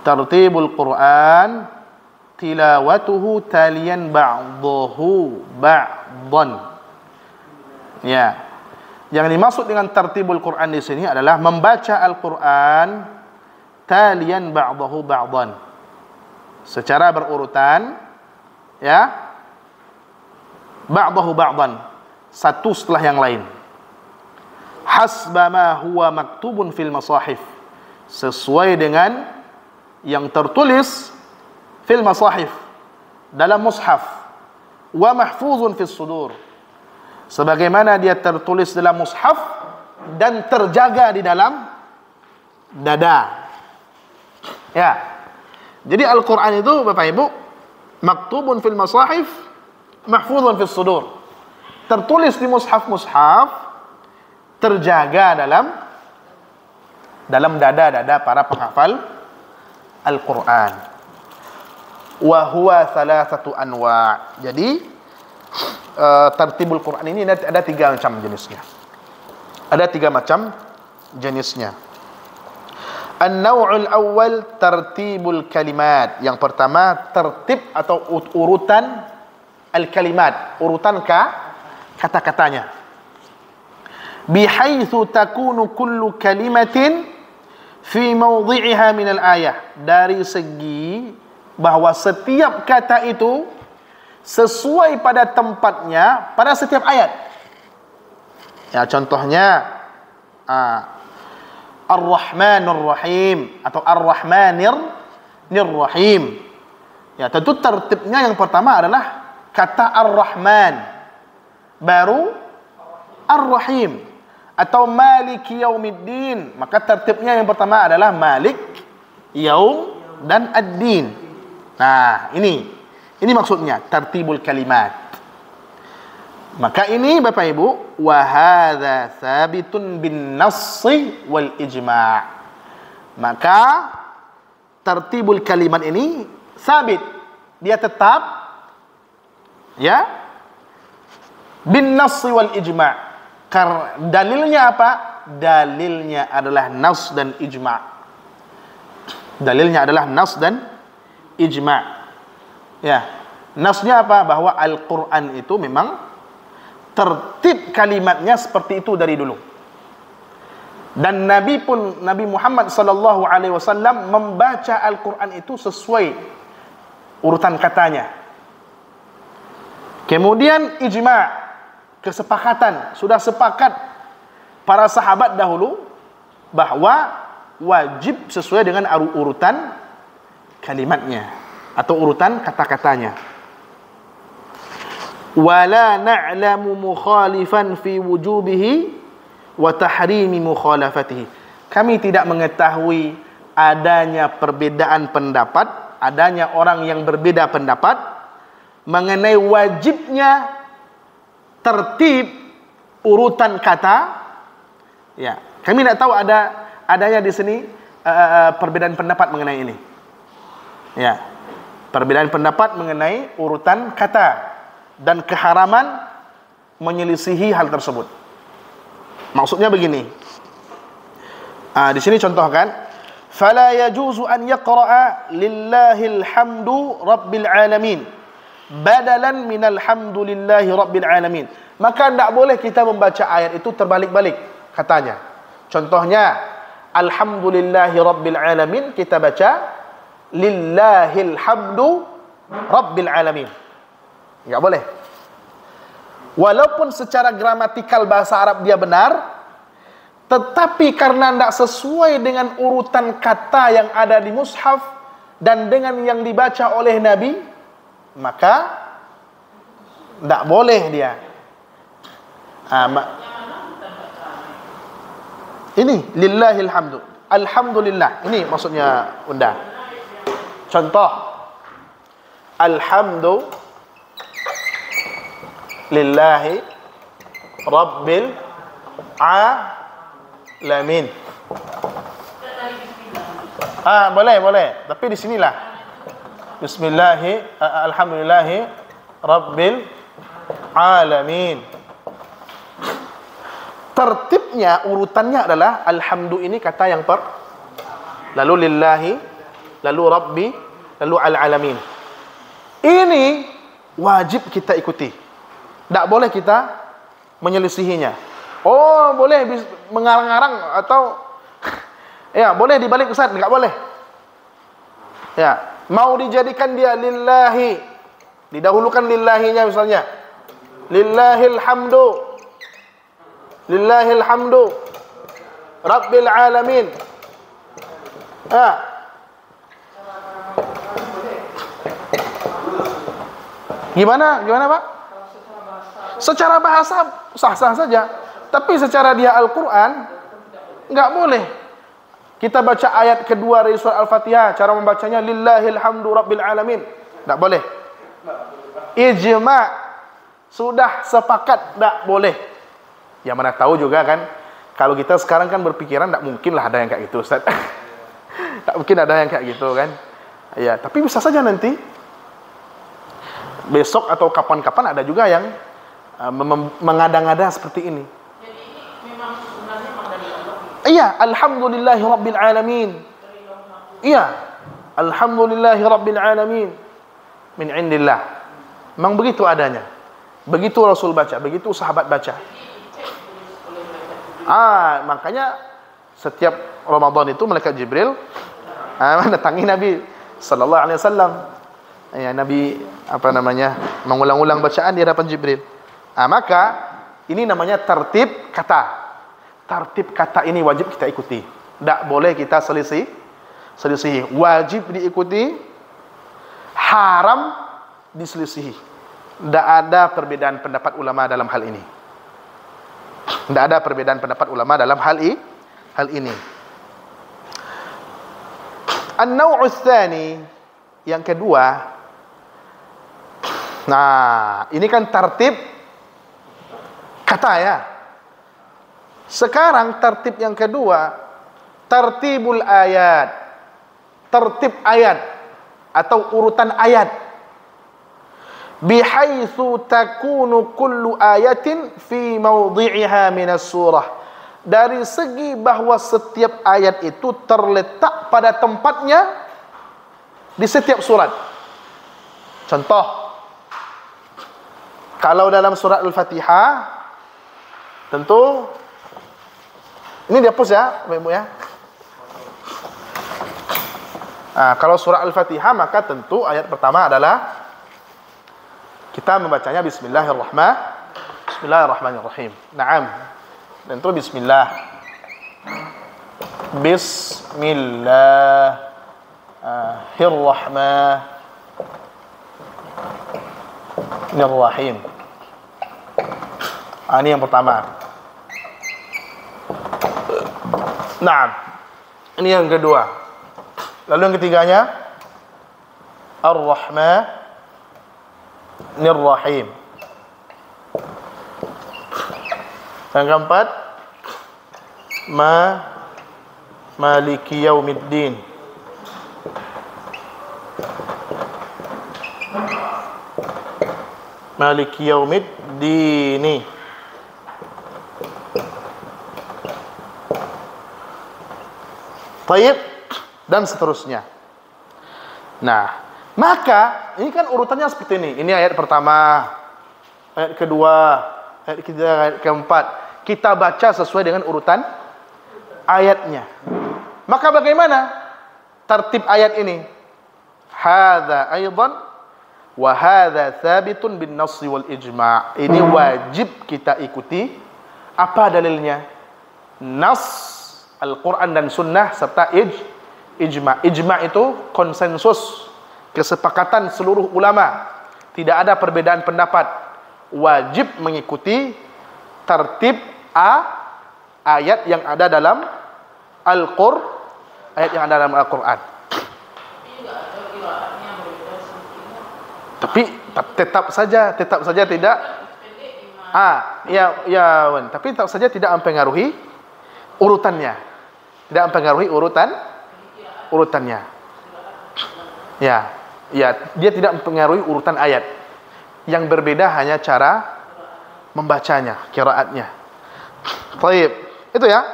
Tartibul Quran tilawatuhu taliyan ba'dahu ba'dan. Ya. Yang dimaksud dengan tartibul Quran di sini adalah membaca Al-Quran taliyan ba'dahu ba'dan, secara berurutan, ya. Ba'dahu ba'dan, satu setelah yang lain. Hasba ma huwa maktubun fil masahif, sesuai dengan yang tertulis fil masahif, dalam mushaf, wa mahfuzun fis sudur, sebagaimana dia tertulis dalam mushaf dan terjaga di dalam dada. Ya. Jadi Al-Quran itu Bapak Ibu maktubun fil masahif, mahfuzun fis sudur, tertulis di mushaf-mushaf, terjaga dalam dada-dada para penghafal Al-Quran. Wa huwa thalathatu anwa'. Jadi tartibul Quran ini ada 3 macam jenisnya. Ada 3 macam jenisnya. An-naw'ul awwal tartibul kalimat. Yang pertama tertib atau urutan al-kalimat, urutan kata-katanya. Bihaitsu takunu kullu kalimatin fi mawdhi'iha min al-ayah, dari segi bahwa setiap kata itu sesuai pada tempatnya pada setiap ayat. Ya, contohnya Ar-Rahmanur Rahim atau Ar-Rahmanir Rahim. Ya, tentu tertibnya yang pertama adalah kata Ar-Rahman, baru Ar-Rahim. Atau Maliki Yaumiddin, maka tertibnya yang pertama adalah Malik, Yaum, dan Ad-Din. Nah, ini maksudnya tartibul kalimat. Maka ini Bapak Ibu, wa hadza tsabitun bin nassi wal ijma'. Maka tartibul kalimat ini sabit, dia tetap, ya, bin nassi wal ijma'. Dalilnya apa? Dalilnya adalah nas dan ijma'. Dalilnya adalah nas dan ijma'. Ya. Nasnya apa? Bahwa Al-Quran itu memang tertib kalimatnya seperti itu dari dulu. Dan Nabi Muhammad sallallahu alaihi wasallam membaca Al-Quran itu sesuai urutan katanya. Kemudian ijma', kesepakatan, sudah sepakat para sahabat dahulu bahwa wajib sesuai dengan urutan kalimatnya atau urutan kata-katanya. Wala na'lamu mukhalifan fi wujubihi wa tahrimi mukhalafatihi. Kami tidak mengetahui adanya perbedaan pendapat, adanya orang yang berbeda pendapat mengenai wajibnya tertib urutan kata. Ya, kami tidak tahu adanya di sini perbedaan pendapat mengenai ini. Ya, perbedaan pendapat mengenai urutan kata dan keharaman menyelisihi hal tersebut. Maksudnya begini. Di sini contohkan, fala yajuzu an yaqra'a lillahil hamdu rabbil alamin badalan minal hamdulillahi rabbil alamin. Maka tidak boleh kita membaca ayat itu terbalik-balik katanya. Contohnya alhamdulillahi rabbil alamin, kita baca lillahil hamdu rabbil alamin. Enggak boleh. Walaupun secara gramatikal bahasa Arab dia benar, tetapi karena tidak sesuai dengan urutan kata yang ada di mushaf dan dengan yang dibaca oleh Nabi, maka tidak boleh dia. Ini lillahil hamdu, alhamdulillah, ini maksudnya Bunda. Contoh, alhamdu lillahi rabbil alamin. Boleh, tapi di sinilah alhamdulillahi rabbil alamin. Tertibnya, urutannya adalah alhamdu ini kata yang lalu lillahi lalu Rabbi, lalu Al-Alamin. Ini wajib kita ikuti. Tak boleh kita menyelisihinya. Oh, boleh mengarang-arang atau ya, boleh dibalik Ustaz, enggak boleh. Ya, mau dijadikan dia lillahi, didahulukan lillahinya misalnya. Lillahil hamdu. Lillahil hamdu. Rabbil alamin. Gimana Pak? Secara bahasa sah-sah saja, tapi secara dia Al-Quran enggak boleh. Kita baca ayat kedua dari surah Al-Fatihah, cara membacanya lillahil hamdu rabbil alamin, enggak boleh. Ijma' sudah sepakat enggak boleh. Yang mana tahu juga kan, kalau kita sekarang kan berpikiran enggak mungkin lah ada yang kayak gitu, Ustaz. Enggak mungkin ada yang kayak gitu kan. Ya, tapi bisa saja nanti besok atau kapan-kapan ada juga yang mengada-ngada seperti ini. Jadi memang sebenarnya dari Allah. Iya, alhamdulillahi rabbil alamin. Iya, alhamdulillahi rabbil alamin. Min indillah. Memang begitu adanya. Begitu Rasul baca, begitu sahabat baca. Makanya setiap Ramadan itu malaikat Jibril mendatangi Nabi sallallahu alaihi wasallam. Ya, Nabi mengulang-ulang bacaan di hadapan Jibril. Maka ini namanya tertib kata. Tertib kata ini wajib kita ikuti. Tak boleh kita selisih. Wajib diikuti, haram diselisihi. Tak ada perbedaan pendapat ulama dalam hal ini. Tak ada perbedaan pendapat ulama dalam hal ini. An-naw'u tsani, yang kedua. Nah, ini kan tertib kata ya. Sekarang tertib yang kedua, tertibul ayat. Tertib ayat atau urutan ayat. Bihaitsu takunu kullu ayatin fi mawdhi'iha minas surah. Dari segi bahwa setiap ayat itu terletak pada tempatnya di setiap surat. Contoh, kalau dalam surat Al-Fatihah, tentu ini dihapus ya, Bapak Ibu ya. Kalau surah Al-Fatihah, maka tentu ayat pertama adalah kita membacanya Bismillahirrahmanirrahim. Naam. Tentu Bismillah. Bismillahirrahmanirrahim. Ini yang pertama. Naam. Ini yang kedua. Lalu yang ketiganya Ar-Rahmanir-Rahim. Yang keempat Maliki Yaumiddin. Maliki Yaumiddin. Taib, dan seterusnya. Nah, maka ini kan urutannya seperti ini. Ini ayat pertama, ayat kedua, ayat ketiga, ayat keempat. Kita baca sesuai dengan urutan ayatnya. Maka bagaimana tertib ayat ini? Hadza aidan wa hadza tsabitun bin nass wal ijma'. Ini wajib kita ikuti. Apa dalilnya? Nas Al-Quran dan Sunnah serta ijma'. Ijma' itu konsensus, kesepakatan seluruh ulama. Tidak ada perbedaan pendapat. Wajib mengikuti tertib ayat yang ada dalam ayat yang ada dalam Al-Quran. Tapi tetap saja tidak. Tapi tetap saja tidak mempengaruhi urutannya. Tidak mempengaruhi urutannya. Ya, dia tidak mempengaruhi urutan ayat. Yang berbeda hanya cara membacanya, qiraatnya. Baik, itu ya.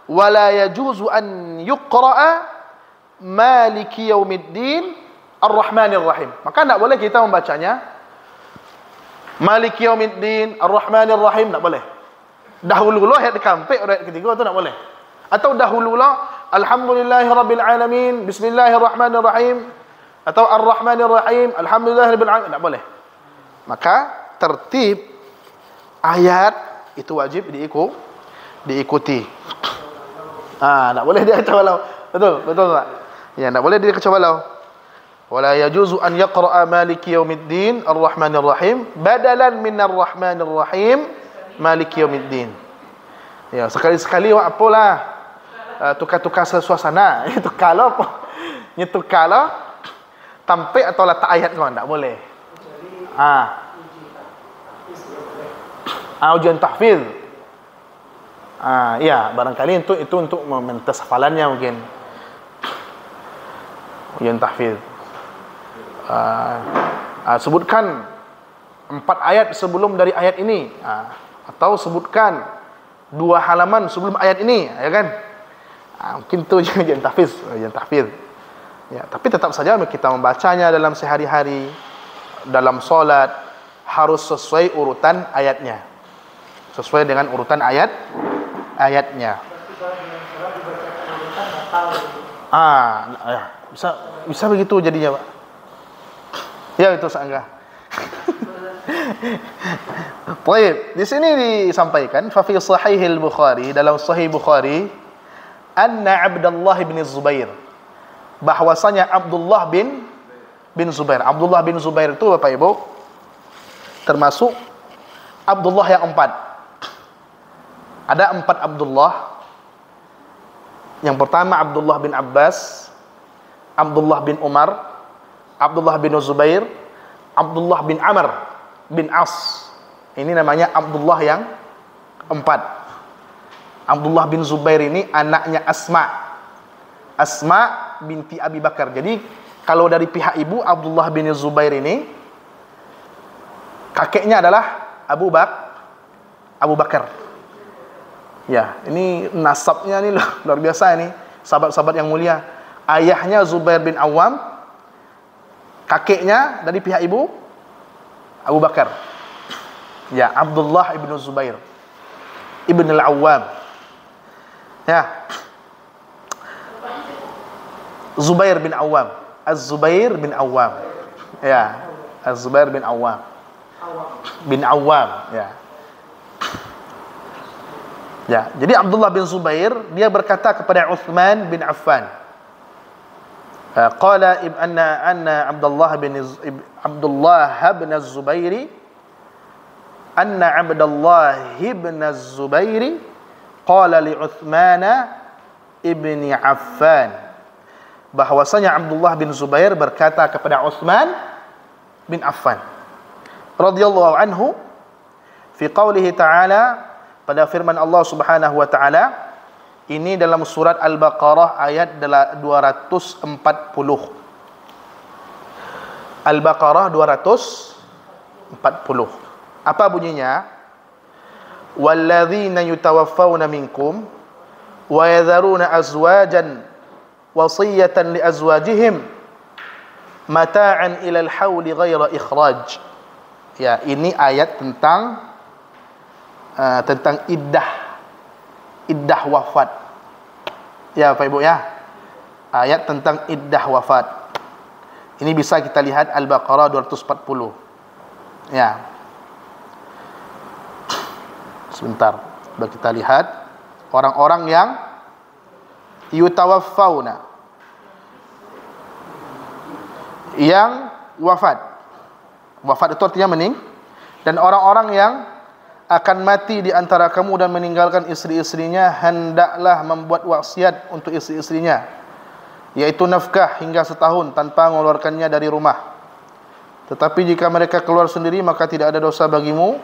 Wala yajuzu an yuqra'a Maliki yaumiddin Ar-Rahmanir Rahim. Maka tak boleh kita membacanya Maliki yaumiddin Ar-Rahmanir Rahim, tak boleh. Dahulu ayat dekampek ayat ketiga tu tak boleh. Atau dahulu Alhamdulillahirabbil alamin Bismillahirrahmanirrahim, atau Ar-Rahmanir Rahim Alhamdulillahirabbil alamin, tak boleh. Maka tertib ayat itu wajib diikuti. Tak boleh dia kacau balau. Betul tak? Ya, tak boleh dia kacau balau. Wala yajuzu an yaqra'a Maliki yaumiddin Ar-Rahmanir Rahim badalan min Ar-Rahmanir Rahim Maliki yaumiddin. Ya, sekali-sekali apalah tukar-tukar suasana. Itu kalau tampik atau letak ayat kan tak boleh. Ujian tahfiz. Ya, barangkali itu untuk mementes hafalannya mungkin. Ujian tahfiz. Sebutkan 4 ayat sebelum dari ayat ini, atau sebutkan 2 halaman sebelum ayat ini, ya kan? Mungkin itu ujian tahfiz, ya, tapi tetap saja kita membacanya dalam sehari-hari, dalam solat harus sesuai urutan ayatnya, sesuai dengan urutan ayatnya. Bisa begitu jadinya, Pak. Ya, itu sanggah. Baik, di sini disampaikan fa fi sahihil Bukhari, dalam sahih Bukhari, anna Abdullah bin Zubair, bahwasanya Abdullah bin Zubair. Abdullah bin Zubair itu Bapak Ibu termasuk Abdullah yang 4. Ada 4 Abdullah. Yang pertama Abdullah bin Abbas, Abdullah bin Umar, Abdullah bin Zubair, Abdullah bin Amr bin As. Ini namanya Abdullah yang 4. Abdullah bin Zubair ini anaknya Asma binti Abi Bakar. Jadi kalau dari pihak ibu Abdullah bin Zubair ini, kakeknya adalah Abu Bakar. Ya, ini nasabnya ini luar biasa ini, sahabat-sahabat yang mulia. Ayahnya Zubair bin Awam, kakeknya dari pihak ibu Abu Bakar. Ya, Abdullah ibn Zubair ibn al-Awwam. Ya, Zubair bin Awam, Az-Zubair bin Awam. Ya, Az-Zubair bin Awam. Ya. Ya, jadi Abdullah bin Zubair dia berkata kepada Uthman bin Affan, qala anna Abdullah bin Az-Zubairi qala li Uthman ibn Affan, bahwasanya Abdullah bin Zubair berkata kepada Uthman bin Affan radhiyallahu anhu fi qaulihi ta'ala, pada firman Allah Subhanahu wa taala, ini dalam surat Al-Baqarah ayat 240. Al-Baqarah 240. Apa bunyinya? Walladzina yutawaffawna minkum wa yadharuna azwajan wasiyatan li azwajihim mata'an ila al-hauli ghaira ikhraj. Ya, ini ayat tentang iddah wafat. Ya, Pak Ibu ya. Ayat tentang iddah wafat. Ini bisa kita lihat Al-Baqarah 240. Ya. Sebentar. Coba kita lihat orang-orang yang yutawaffawna, yang wafat. Wafat itu artinya dan orang-orang yang akan mati di antara kamu dan meninggalkan istri-istrinya, hendaklah membuat wasiat untuk istri-istrinya, yaitu nafkah hingga setahun tanpa mengeluarkannya dari rumah. Tetapi jika mereka keluar sendiri, maka tidak ada dosa bagimu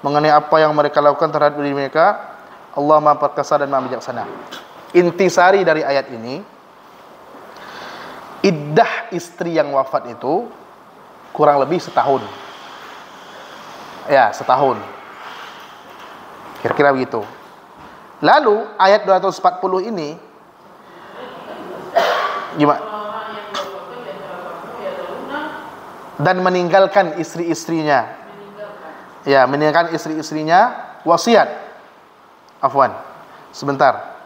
mengenai apa yang mereka lakukan terhadap diri mereka. Allah Maha Perkasa dan Maha Bijaksana. Intisari dari ayat ini, iddah istri yang wafat itu kurang lebih setahun. Ya, setahun. Kira-kira begitu. Lalu ayat 240 ini Gimana? Orang-orang yang diwafatkan di antara kamu ya daruna Dan meninggalkan istri-istrinya. meninggalkan. Ya, meninggalkan istri-istrinya wasiat. Afwan. Sebentar.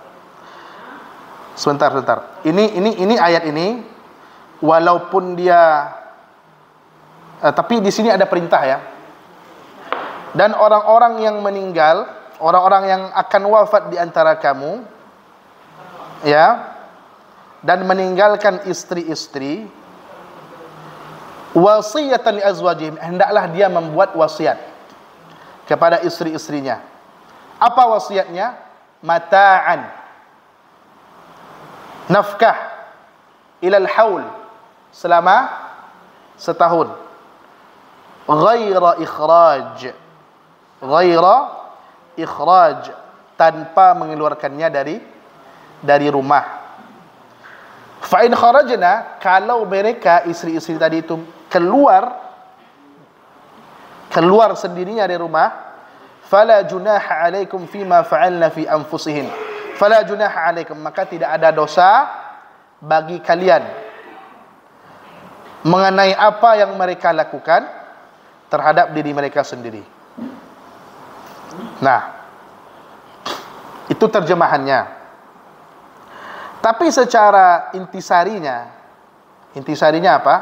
Ini ayat ini walaupun dia tapi di sini ada perintah ya. Dan orang-orang yang meninggal, orang-orang yang akan wafat di antara kamu, ya, dan meninggalkan istri-istri, wasiyatan li azwajihim, hendaklah dia membuat wasiat kepada istri-istrinya. Apa wasiatnya? Mata'an, nafkah, ilal haul, selama setahun, ghaira ikhraj, tanpa mengeluarkannya dari rumah. Fa in kharajna, kalau mereka istri-istri tadi itu keluar sendirinya dari rumah, fala junaha alaikum fima fa'alna fi anfusihin. Fala junaha alaikum, maka tidak ada dosa bagi kalian mengenai apa yang mereka lakukan terhadap diri mereka sendiri. Nah, itu terjemahannya. Tapi secara intisarinya apa?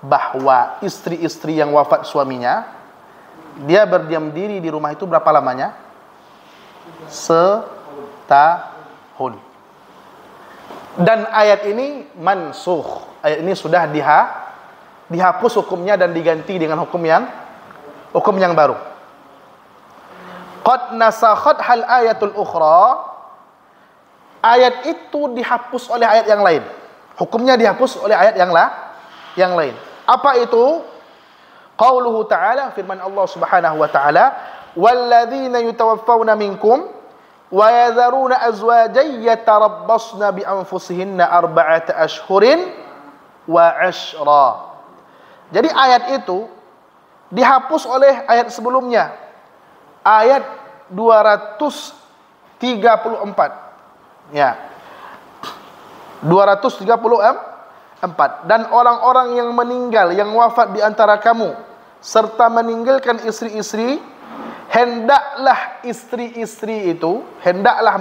Bahwa istri-istri yang wafat suaminya, dia berdiam diri di rumah itu berapa lamanya? Setahun. Dan ayat ini mansukh. Ayat ini sudah dihapus hukumnya dan diganti dengan hukum yang baru. Qad nasakhat hal ayatul ukhra. Ayat itu dihapus oleh ayat yang lain. Hukumnya dihapus oleh ayat yang lain. Apa itu? Qauluhu ta'ala, firman Allah Subhanahu wa ta'ala, walladzina yutawaffawna minkum wa yadharuna azwajan yatarabbasna bi anfusihinna arba'ata ashhurin wa ashra. Jadi ayat itu dihapus oleh ayat sebelumnya. Ayat 234. Ya. 234. Dan orang-orang yang meninggal, yang wafat di antara kamu, serta meninggalkan istri-istri, hendaklah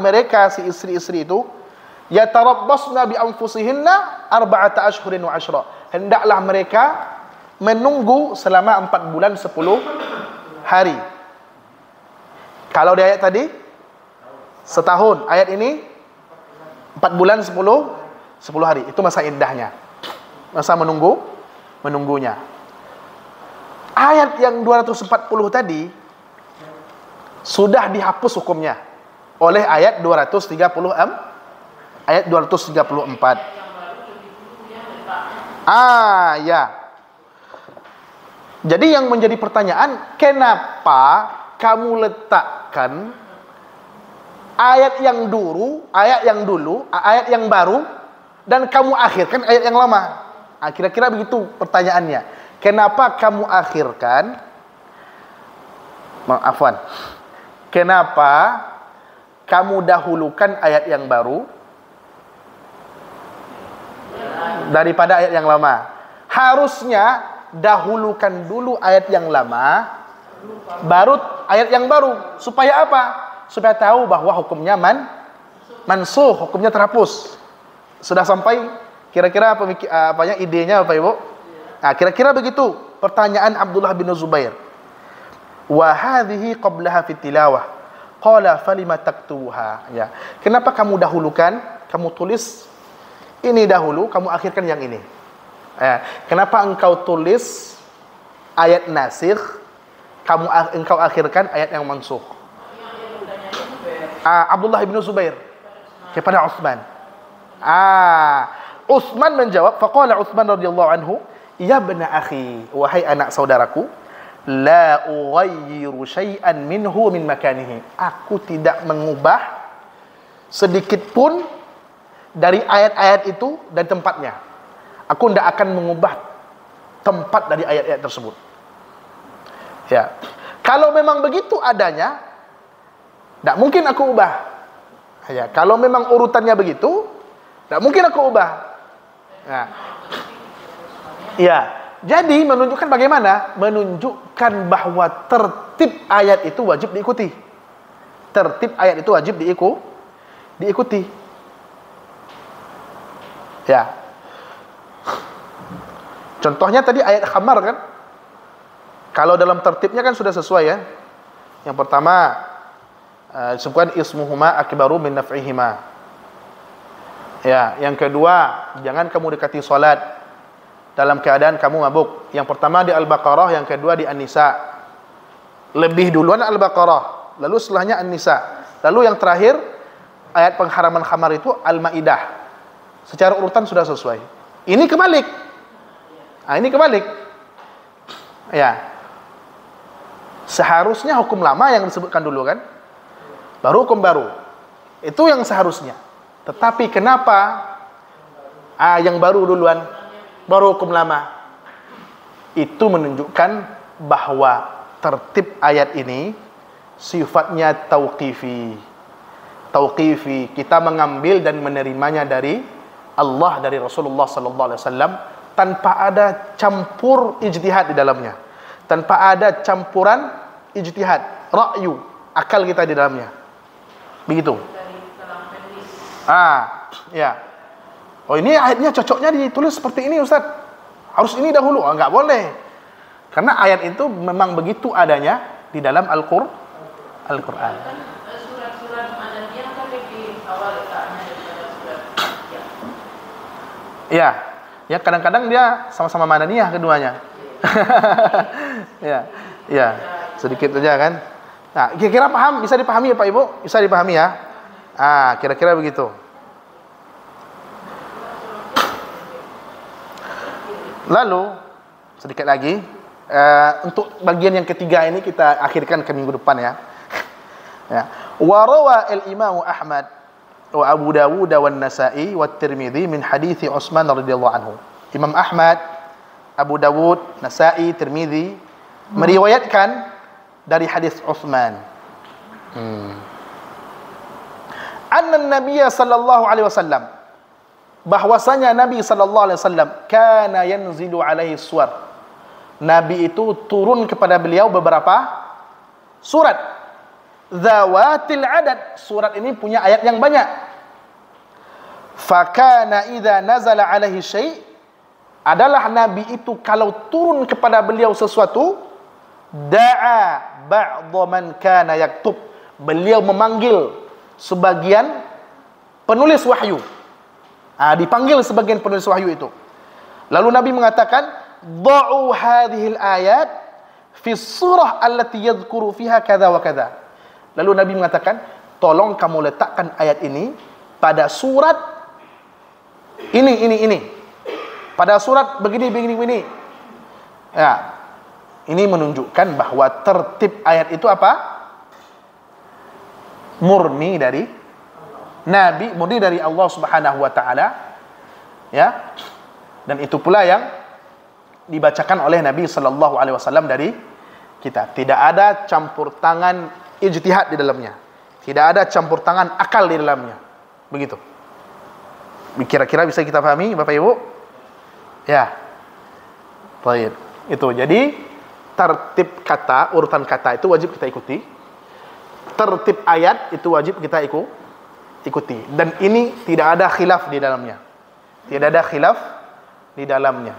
mereka si istri-istri itu yatarabbasna bi anfusihinna arba'ata ashhurin wa ashra. Hendaklah mereka menunggu selama 4 bulan 10 hari. Kalau di ayat tadi setahun, ayat ini 4 bulan 10 hari. Itu masa iddahnya, masa menunggunya. Ayat yang 240 tadi sudah dihapus hukumnya oleh ayat 234. Ya. Jadi yang menjadi pertanyaan, kenapa kamu letakkan ayat yang dulu, ayat yang baru, dan kamu akhirkan ayat yang lama? Kira-kira begitu pertanyaannya. Kenapa kamu akhirkan? Kenapa kamu dahulukan ayat yang baru daripada ayat yang lama? Harusnya dahulukan dulu ayat yang lama, baru ayat yang baru. Supaya apa? Supaya tahu bahwa hukumnya mansukh, hukumnya terhapus. Sudah sampai kira-kira idenya apa, Ibu? Nah, kira-kira begitu pertanyaan Abdullah bin Zubair. Wa hadhihi qablaha fi tilawah. Qala falima taktubuha. Ya. Kenapa kamu dahulukan? Kamu tulis ini dahulu, kamu akhirkan yang ini. Kenapa engkau tulis ayat nasikh, engkau akhirkan ayat yang mansukh? Abdullah bin Zubair kepada Utsman. Utsman menjawab, faqala Utsman radhiyallahu anhu, ya ibna akhi, wahai anak saudaraku, la ughayyiru syai'an minhu min makanihi. Aku tidak mengubah sedikit pun dari ayat-ayat itu dan tempatnya. Aku tidak akan mengubah tempat dari ayat-ayat tersebut. Ya. Kalau memang begitu adanya, tidak mungkin aku ubah. Ya. Kalau memang urutannya begitu, tidak mungkin aku ubah. Nah, ya. Jadi menunjukkan bagaimana? Menunjukkan bahwa tertib ayat itu wajib diikuti. Tertib ayat itu wajib diikuti. Ya. Contohnya tadi ayat khamar kan? Kalau dalam tertibnya kan sudah sesuai ya. Yang pertama disebutkan ismuhuma akbaru min naf'ihima. Ya, yang kedua, jangan kamu dekati salat dalam keadaan kamu mabuk. Yang pertama di Al-Baqarah, yang kedua di An-Nisa. Lebih duluan Al-Baqarah, lalu setelahnya An-Nisa. Lalu yang terakhir ayat pengharaman khamar itu Al-Maidah. Secara urutan sudah sesuai. Ini kebalik. Nah, ini kebalik. Ya. Seharusnya hukum lama yang disebutkan dulu kan? Baru hukum baru. Itu yang seharusnya. Tetapi kenapa yang baru duluan, baru hukum lama? Itu menunjukkan bahwa tertib ayat ini sifatnya tauqifi. Tauqifi, kita mengambil dan menerimanya dari Allah, dari Rasulullah sallallahu alaihi wasallam tanpa ada campur ijtihad di dalamnya. Tanpa ada campuran ijtihad, ra'yu, akal kita di dalamnya. Begitu. Ya. Oh, ini ayatnya cocoknya ditulis seperti ini, Ustaz. Harus ini dahulu. Oh, enggak boleh. Karena ayat itu memang begitu adanya di dalam Al-Qur'an. Surat-surat Madaniyah kan lebih awal letaknya daripada surat Ya. Ya, kadang-kadang dia sama-sama Madaniyah keduanya. Ya. Ya. Sedikit saja kan. Nah, kira-kira paham? Bisa dipahami ya Pak Ibu? Bisa dipahami ya? Kira-kira begitu. Lalu sedikit lagi untuk bagian yang ketiga ini kita akhirkan ke minggu depan ya. Ya. Wa rawa al-Imam Ahmad wa Abu Dawud wa An-Nasa'i wa Tirmidzi min hadits Utsman radhiyallahu anhu. Imam Ahmad, Abu Dawud, Nasa'i, Tirmidzi meriwayatkan dari hadis Utsman. Anna Nabiy sallallahu alaihi wasallam, bahwasanya Nabi sallallahu alaihi wasallam kana yanzilu alaihi suwar. Nabi itu turun kepada beliau beberapa surat. Zawatil adad, surat ini punya ayat yang banyak. Fakana idza nazala alaihi syai', adalah Nabi itu kalau turun kepada beliau sesuatu, da'a ba'dha man kana yaktub, beliau memanggil sebagian penulis wahyu. Dipanggil sebagian penulis wahyu itu. Lalu Nabi mengatakan, dha'u hadhil ayat fi surah allati yadhkuru fiha kadza wa kadza. Lalu Nabi mengatakan, tolong kamu letakkan ayat ini pada surat ini. Pada surat begini. Ya. Ini menunjukkan bahwa tertib ayat itu apa? Murni dari Nabi, murni dari Allah Subhanahu wa taala. Ya. Dan itu pula yang dibacakan oleh Nabi sallallahu alaihi wasallam dari kita. Tidak ada campur tangan ijtihad di dalamnya. Tidak ada campur tangan akal di dalamnya. Begitu. Kira-kira bisa kita pahami Bapak Ibu? Ya. Baik. Itu. Jadi tertib kata, urutan kata itu wajib kita ikuti. Tertib ayat itu wajib kita ikuti. Dan ini tidak ada khilaf di dalamnya. Tidak ada khilaf di dalamnya.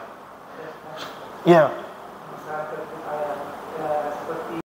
Ya.